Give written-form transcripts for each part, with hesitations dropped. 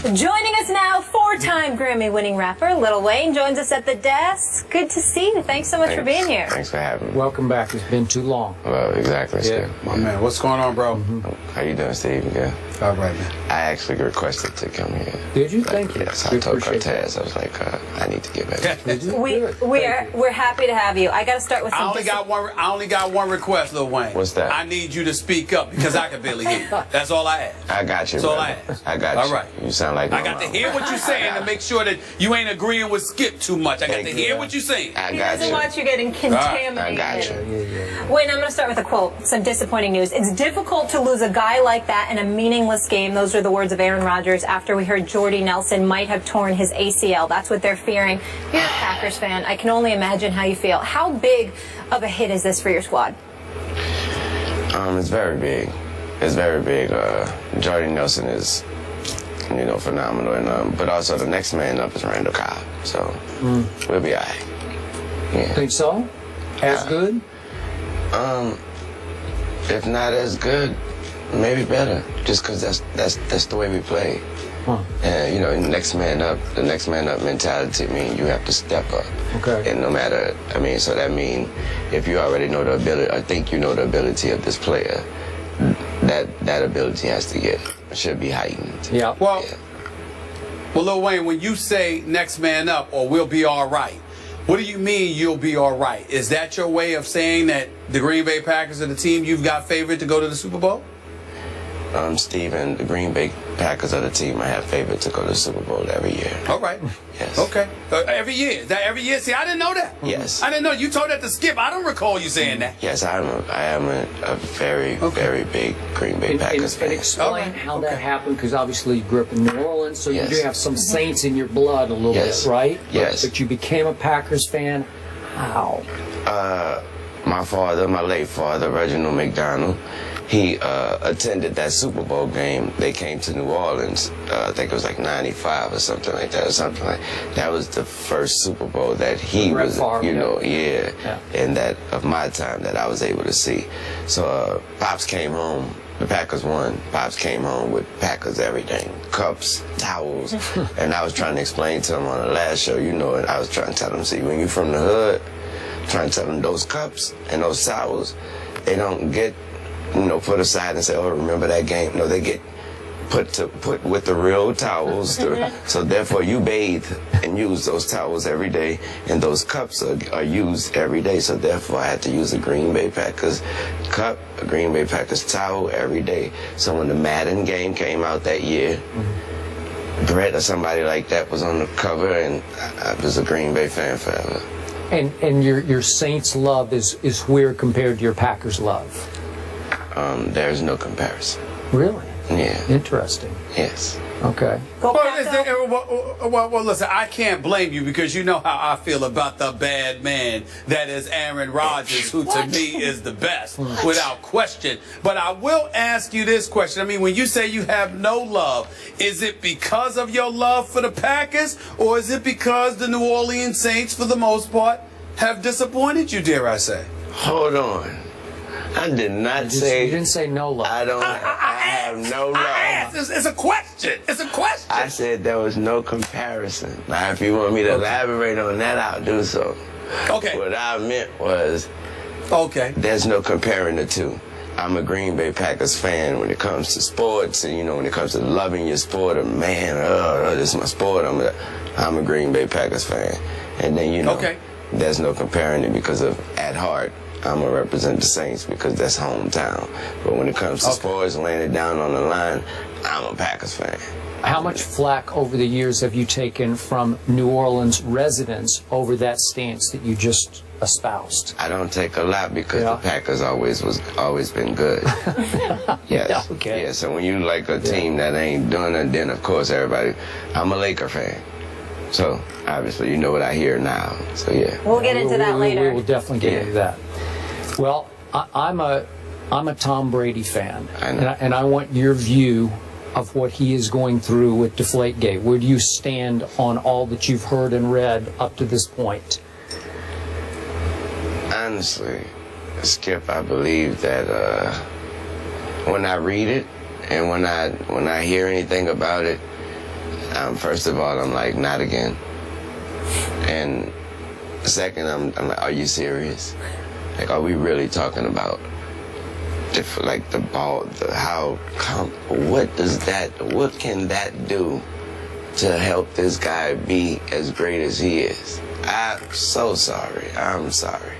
Joining us now, four-time Grammy-winning rapper Lil Wayne joins us at the desk. Good to see you. Thanks so much for being here. Thanks for having me. Welcome back. It's been too long. Well, exactly, Steve. My man, what's going on, bro? How you doing, Steve? Yeah. All right, man. I actually requested to come here. Did you? Thank you. Yes, I told Cortez. I was like, I need to get back. We're happy to have you. I got to start with some. I only got one request, Lil Wayne. What's that? I need you to speak up because I can barely hear you. That's all I ask. I got you. That's all brother. I ask. I got you. All right. You sound like I got to hear what you're saying to make sure that you ain't agreeing with Skip too much. I got to hear what you're saying. I He got doesn't you. want you getting contaminated. I got you. Wayne, I'm going to start with a quote. Some disappointing news. It's difficult to lose a guy like that in a meaningless game. Those are the words of Aaron Rodgers after we heard Jordy Nelson might have torn his ACL. That's what they're fearing. You're a Packers fan. I can only imagine how you feel. How big of a hit is this for your squad? It's very big. It's very big. Jordy Nelson is, phenomenal, and but also the next man up is Randall Cobb. So we'll be all right. Yeah. Think so? As good? If not as good, maybe better. Just because that's the way we play. And the next man up mentality means you have to step up. Okay. And no matter, so that means if you already know the ability, I think you know the ability of this player, that ability should be heightened. Yeah. Well, Lil Wayne, when you say next man up or we'll be all right, what do you mean you'll be all right? Is that your way of saying that the Green Bay Packers are the team you've got favored to go to the Super Bowl? Steven, the Green Bay Packers are the team I have favored to go to the Super Bowl every year. All right. Yes. Okay. Every year. Is that every year? See, I didn't know that. Yes. I didn't know. You told that to Skip. I don't recall you saying that. Yes, I am a very, very big Green Bay Packers fan. And explain right. how that happened, because obviously you grew up in New Orleans, so Yes. you do have some Saints in your blood a little Yes. bit, right? Yes. But you became a Packers fan. How? My father, my late father, Reginald McDonald, he attended that Super Bowl game. They came to New Orleans. I think it was like '95 or something like that. That was the first Super Bowl that he was, in that of my time that I was able to see. So Pops came home. The Packers won. Pops came home with Packers everything, cups, towels, and I was trying to explain to him on the last show, and I was trying to tell him, see, when you're from the hood, trying to tell them those cups and those towels, they don't get, put aside and say, oh, remember that game. No, they get put with the real towels. So therefore you bathe and use those towels every day, and those cups are used every day. So therefore I had to use a Green Bay Packers cup, a Green Bay Packers towel every day. So when the Madden game came out that year, Brett or somebody like that was on the cover, and I was a Green Bay fan forever. And your Saints love is weird compared to your Packers love. There's no comparison. Really? Yeah. Interesting. Yes. Okay. Well, listen, I can't blame you because you know how I feel about the bad man that is Aaron Rodgers, who to me is the best, without question. But I will ask you this question. When you say you have no love, is it because of your love for the Packers, or is it because the New Orleans Saints, for the most part, have disappointed you, dare I say? Hold on. I did not say. You didn't say no love. I have no love. I asked. It's a question. It's a question. I said there was no comparison. Now, if you want me to elaborate on that, I'll do so. Okay. What I meant was, there's no comparing the two. I'm a Green Bay Packers fan when it comes to sports, and when it comes to loving your sport, this is my sport. I'm a Green Bay Packers fan, and then there's no comparing it because of at heart, I'm going to represent the Saints because that's hometown. But when it comes to sports, laying it down on the line, I'm a Packers fan. How much flack over the years have you taken from New Orleans residents over that stance that you just espoused? I don't take a lot because the Packers always been good. Yes. Okay. Yeah, so when you like a team that ain't doing it, then of course I'm a Laker fan. So obviously you know what I hear now. So yeah. We'll get into that later. We will definitely get into that. Well, I'm a Tom Brady fan, and I want your view of what he is going through with Deflategate. Where do you stand on all that you've heard and read up to this point? Honestly, Skip, I believe that when I read it and when I hear anything about it, First of all, I'm like, not again. And second, I'm like, are you serious? Like, are we really talking about like the ball? What can that do to help this guy be as great as he is? I'm so sorry. I'm sorry.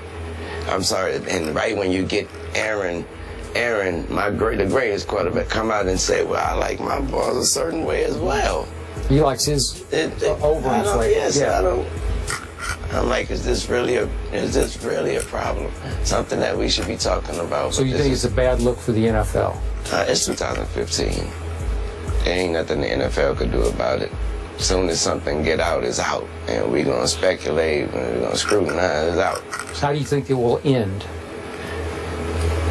And right when you get Aaron, the greatest quarterback, come out and say, well, I like my balls a certain way as well. He likes his overinflated. Yes, yeah. I'm like, is this really a problem? Something that we should be talking about. So you think it's a bad look for the NFL? It's 2015. There ain't nothing the NFL could do about it. As soon as something get out, it's out. And we're going to speculate, we're going to scrutinize, it's out. How do you think it will end?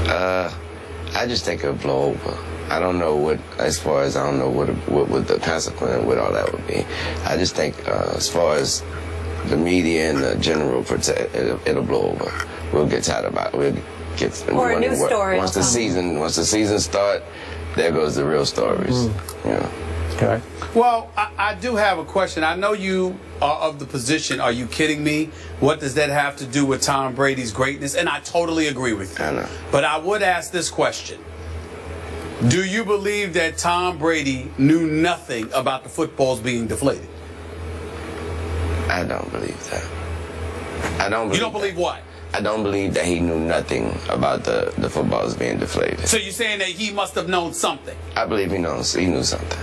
I just think it'll blow over. I don't know what the consequence, what all that would be. I just think as far as the media and the general it'll blow over. We'll get tired about it. We'll get or a new story. Once the season start, there goes the real stories. Yeah. Okay. Well, I do have a question. I know you are of the position, are you kidding me? What does that have to do with Tom Brady's greatness? And I totally agree with you. I know. But I would ask this question. Do you believe that Tom Brady knew nothing about the footballs being deflated? I don't believe that. I don't believe You don't believe what? I don't believe that he knew nothing about the footballs being deflated. So you're saying that he must have known something? I believe he knew something.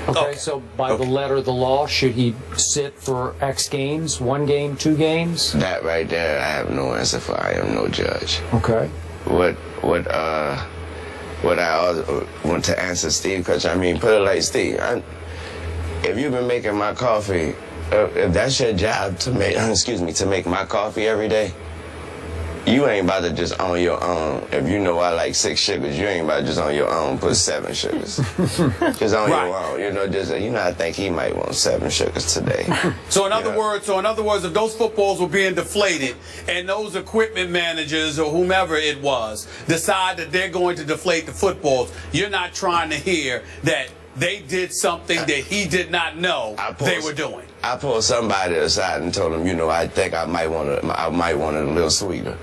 Okay, so by the letter of the law, should he sit for X games, 1 game, 2 games? That right there, I have no answer for. I am no judge. Okay. What I also want to answer Steve, because I mean, put it like Steve, if you've been making my coffee, if that's your job to make, to make my coffee every day, you ain't about to just on your own. If you know I like 6 sugars, you ain't about to just on your own put 7 sugars. Just on your own, I think he might want 7 sugars today. So in other words, if those footballs were being deflated and those equipment managers or whomever it was decide that they're going to deflate the footballs, you're not trying to hear that they did something that he did not know they were doing. I pulled somebody aside and told him, I think I might want it a little sweeter.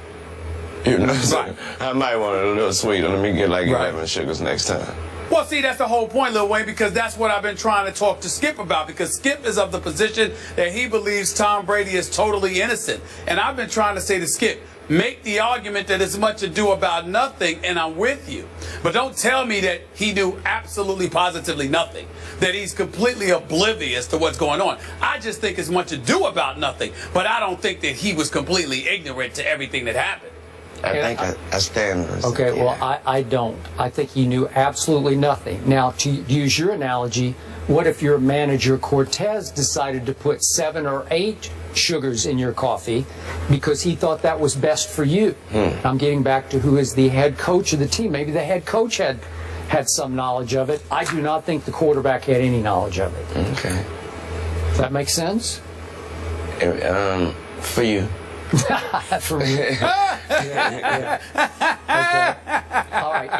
Right. I might want it a little sweeter. Let me get like 11 sugars next time. Well, see, that's the whole point, Lil Wayne, because that's what I've been trying to talk to Skip about, because Skip is of the position that he believes Tom Brady is totally innocent. And I've been trying to say to Skip, make the argument that it's much ado about nothing, and I'm with you. But don't tell me that he knew absolutely, positively nothing, that he's completely oblivious to what's going on. I just think it's much ado about nothing, but I don't think that he was completely ignorant to everything that happened. I stand. Okay, well, I don't. I think he knew absolutely nothing. Now, to use your analogy, what if your manager Cortez decided to put 7 or 8 sugars in your coffee because he thought that was best for you? I'm getting back to who is the head coach of the team. Maybe the head coach had some knowledge of it. I do not think the quarterback had any knowledge of it. Okay. Does that make sense? For you. For me. Yeah. Okay. All right.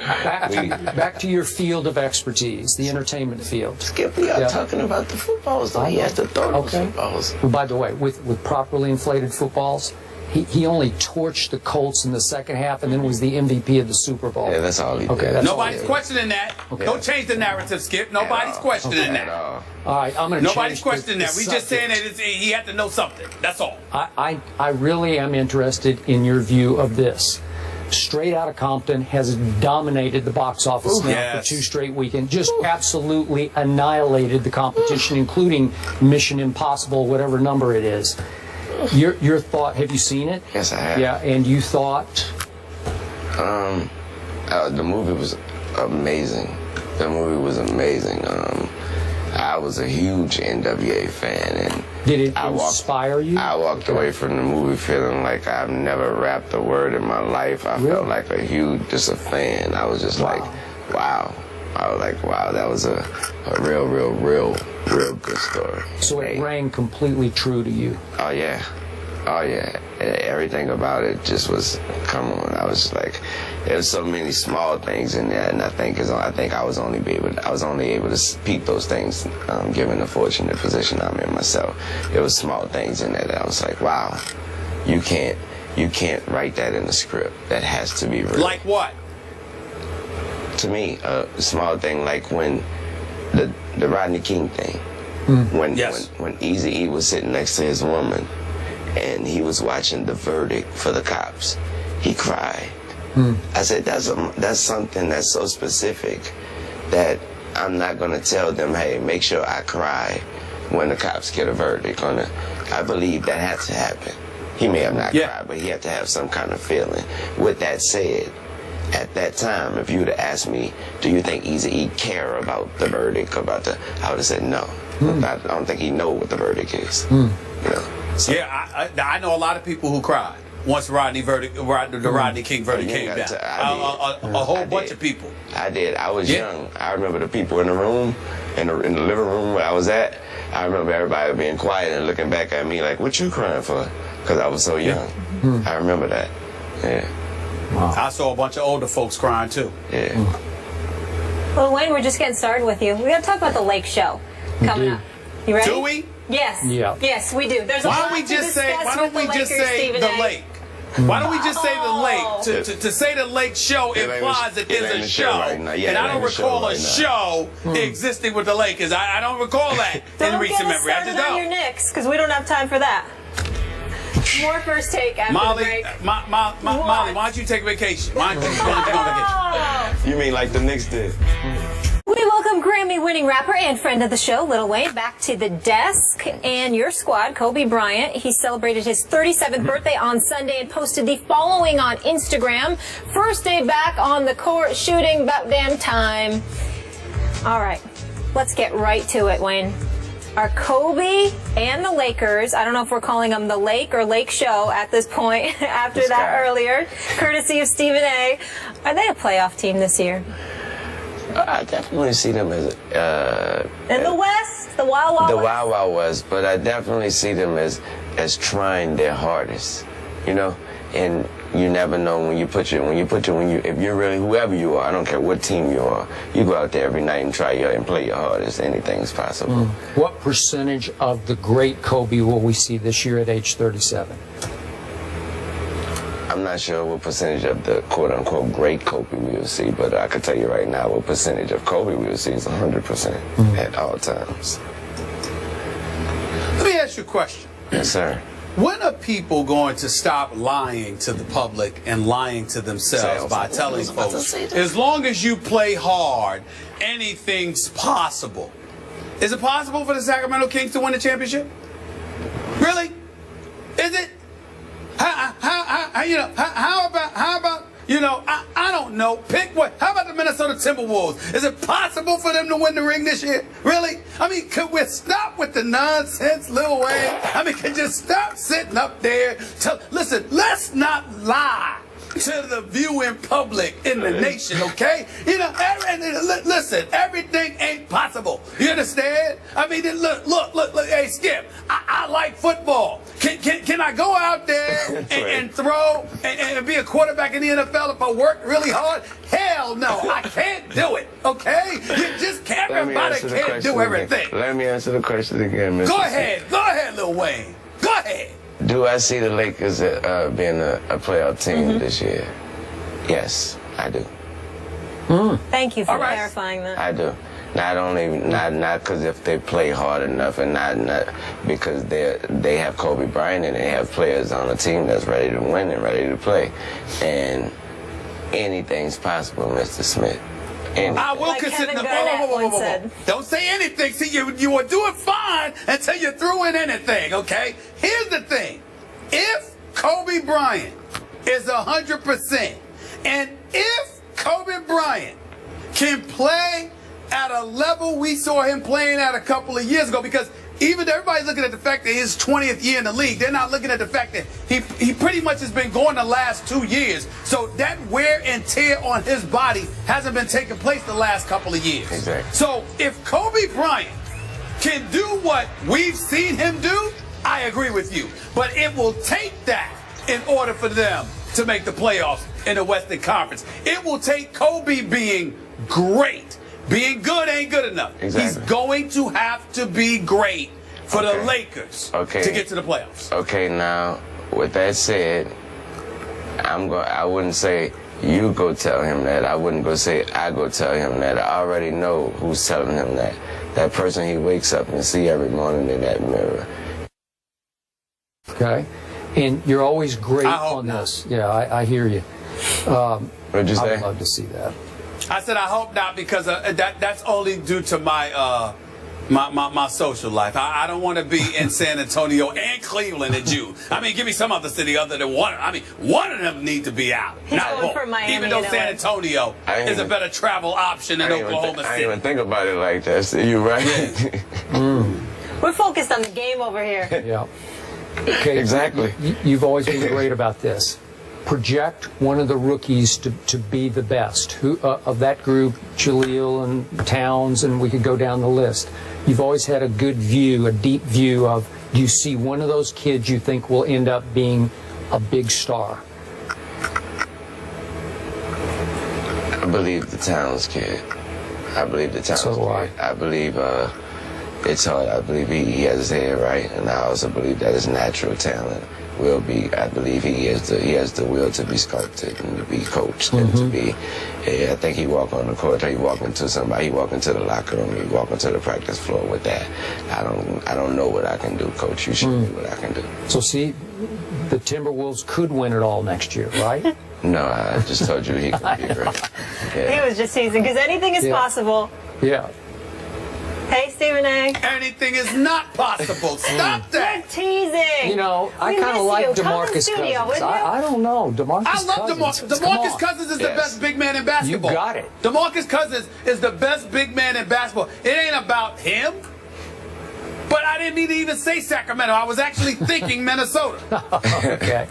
Back to your field of expertise, the entertainment field. Skip, we are talking about the footballs, though. He has to throw those footballs. Well, by the way, with properly inflated footballs, he only torched the Colts in the second half and then was the MVP of the Super Bowl. Yeah, that's all he did. That's Nobody's questioning that. Okay. Don't change the narrative, Skip. Nobody's questioning that. All right, I'm going to Nobody's questioning that. We just saying that he had to know something. That's all. I really am interested in your view of this. Straight Outta Compton has dominated the box office now for 2 straight weekends. Just absolutely annihilated the competition, including Mission Impossible, whatever number it is. Your thought, have you seen it? Yes, I have. Yeah, and you thought? The movie was amazing. The movie was amazing. I was a huge NWA fan, and did it inspire you? I walked away from the movie feeling like I've never rapped a word in my life. I felt like a fan. I was just like, wow. I was like, wow, that was a real good story. So it rang completely true to you. Oh, yeah. Oh yeah, everything about it just was, come on. I was like, there's so many small things in there, and I think I was only able to peep those things, given the fortunate position I'm in myself. There was small things in there that I was like, wow, you can't write that in the script. That has to be real. Like what? To me, a small thing like when the Rodney King thing, when Eazy-E was sitting next to his woman, and he was watching the verdict for the cops, he cried. I said, that's something that's so specific that I'm not gonna tell them, hey, make sure I cry when the cops get a verdict on it. I believe that had to happen. He may have not cried, but he had to have some kind of feeling. With that said, at that time, if you would have asked me, do you think Eazy-E care about the verdict, I would have said no. I don't think he know what the verdict is. You know? So. Yeah, I know a lot of people who cried once the Rodney King verdict came down. A whole bunch of people. I did. I was young. I remember the people in the room, in the living room where I was at. I remember everybody being quiet and looking back at me like, what you crying for? Because I was so young. I remember that. Yeah. Wow. I saw a bunch of older folks crying too. Yeah. Well, Wayne, we're just getting started with you. We got to talk about the Lake Show coming up. You ready? Do we? Yes. Yeah. Yes, we do. There's a Why lot don't we to just say? discuss Why don't we with just Lakers, say Stephen the A. lake? Why don't we just say the lake? To say the lake show implies that there's a show, right now. Yeah, and I don't recall a show existing with the Lakers. I don't recall that in recent memory. I just don't. On your Knicks, because we don't have time for that. More first take after Molly, the break. Molly, why don't you take vacation? Why don't you go on vacation? You mean like the Knicks did? We welcome Grammy-winning rapper and friend of the show, Lil Wayne, back to the desk. And your squad, Kobe Bryant, he celebrated his 37th birthday on Sunday and posted the following on Instagram. First day back on the court, shooting about damn time. All right, let's get right to it, Wayne. Are Kobe and the Lakers, I don't know if we're calling them the Lake or Lake Show at this point, after that earlier, courtesy of Stephen A., are they a playoff team this year? I definitely see them as in the West, the Wild Wild West. The Wild Wild West, but I definitely see them as trying their hardest, you know. And you never know if you're really whoever you are, I don't care what team you are, you go out there every night and and play your hardest. Anything's possible. What percentage of the great Kobe will we see this year at age 37? I'm not sure what percentage of the quote-unquote great Kobe we will see, but I can tell you right now what percentage of Kobe we will see is 100% at all times. Let me ask you a question. Yes, sir. When are people going to stop lying to the public and lying to themselves by telling folks, as long as you play hard, anything's possible? Is it possible for the Sacramento Kings to win the championship? Really? Is it? How about I don't know. Pick what? How about the Minnesota Timberwolves? Is it possible for them to win the ring this year? Really? I mean, could we stop with the nonsense, Lil Wayne? I mean, could you stop sitting up there? Listen, let's not lie to the viewing public in the nation, okay? You know, listen, everything ain't possible. You understand? I mean, look, hey, Skip, I like football. Can I go out there and throw and be a quarterback in the NFL if I work really hard? Hell no, I can't do it, okay? You just can't, everybody can't do everything. Let me answer the question again, Mr. Go ahead, Lil Wayne. Go ahead. Do I see the Lakers being a playoff team this year? Yes, I do. Thank you for clarifying that. I do. Not because if they play hard enough, and not because they have Kobe Bryant and they have players on the team that's ready to win and ready to play. And anything's possible, Mr. Smith. I will consider. Whoa. Don't say anything. See, you were doing fine until you threw in anything. Okay. Here's the thing: if Kobe Bryant is 100%, and if Kobe Bryant can play at a level we saw him playing at a couple of years ago, because even everybody's looking at the fact that his 20th year in the league, they're not looking at the fact that he pretty much has been going the last 2 years. So that wear and tear on his body hasn't been taking place the last couple of years. Exactly. So if Kobe Bryant can do what we've seen him do, I agree with you. But it will take that in order for them to make the playoffs in the Western Conference. It will take Kobe being great. Being good ain't good enough. Exactly. He's going to have to be great for the Lakers to get to the playoffs. Okay, now, with that said, I wouldn't say you go tell him that. I wouldn't go say I go tell him that. I already know who's telling him that. That person he wakes up and see every morning in that mirror. Okay. And you're always great on not. this. Yeah, I hear you. What'd you say? I would love to see that. I said I hope not, because that's only due to my my social life. I don't want to be in San Antonio and Cleveland and you. I mean, give me some other city other than one. I mean, one of them need to be out. He's not going both. for Miami, Even though San Antonio is a better travel option than Oklahoma I City. didn't even think about it like that. So you're right. We're focused on the game over here. Yeah. Okay. Exactly. You've always been great about this. Project one of the rookies to be the best. Who of that group, Jaleel and Towns, and we could go down the list. You've always had a good view, a deep view of, do you see one of those kids you think will end up being a big star? I believe the Towns kid. I believe the Towns So do I. kid. I believe it's hard. I believe he has his head right, and I also believe that his natural talent will be. I believe he has the will to be sculpted and to be coached and to be. I think he walk on the court. He walk into somebody. He walk into the locker room. He walk into the practice floor with that. I don't know what I can do, Coach. You show me what I can do. So see, the Timberwolves could win it all next year, right? No, I just told you he can be great. Yeah. He was just teasing, because anything is possible. Yeah. Hey, Stephen A. Anything is not possible. Stop that. We're teasing. You know, I We kind of miss like you. Come in DeMarcus studio, Cousins. would you? I don't know. DeMarcus I love Cousins. DeMarcus Cousins is the Yes. best big man in basketball. You got it. DeMarcus Cousins is the best big man in basketball. It ain't about him. But I didn't mean to even say Sacramento. I was actually thinking Minnesota. Okay.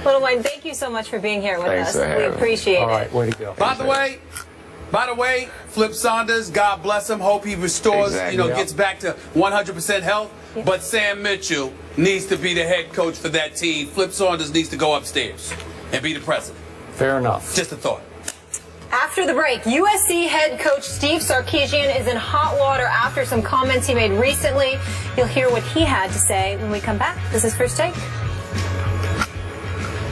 Little Wayne, thank you so much for being here with Thanks us. for We having me. appreciate All it. right, way to go. By the way, Flip Saunders, God bless him. Hope he restores, Exactly. gets back to 100% health. But Sam Mitchell needs to be the head coach for that team. Flip Saunders needs to go upstairs and be the president. Fair enough. Just a thought. After the break, USC head coach Steve Sarkisian is in hot water after some comments he made recently. You'll hear what he had to say when we come back. This is First Take.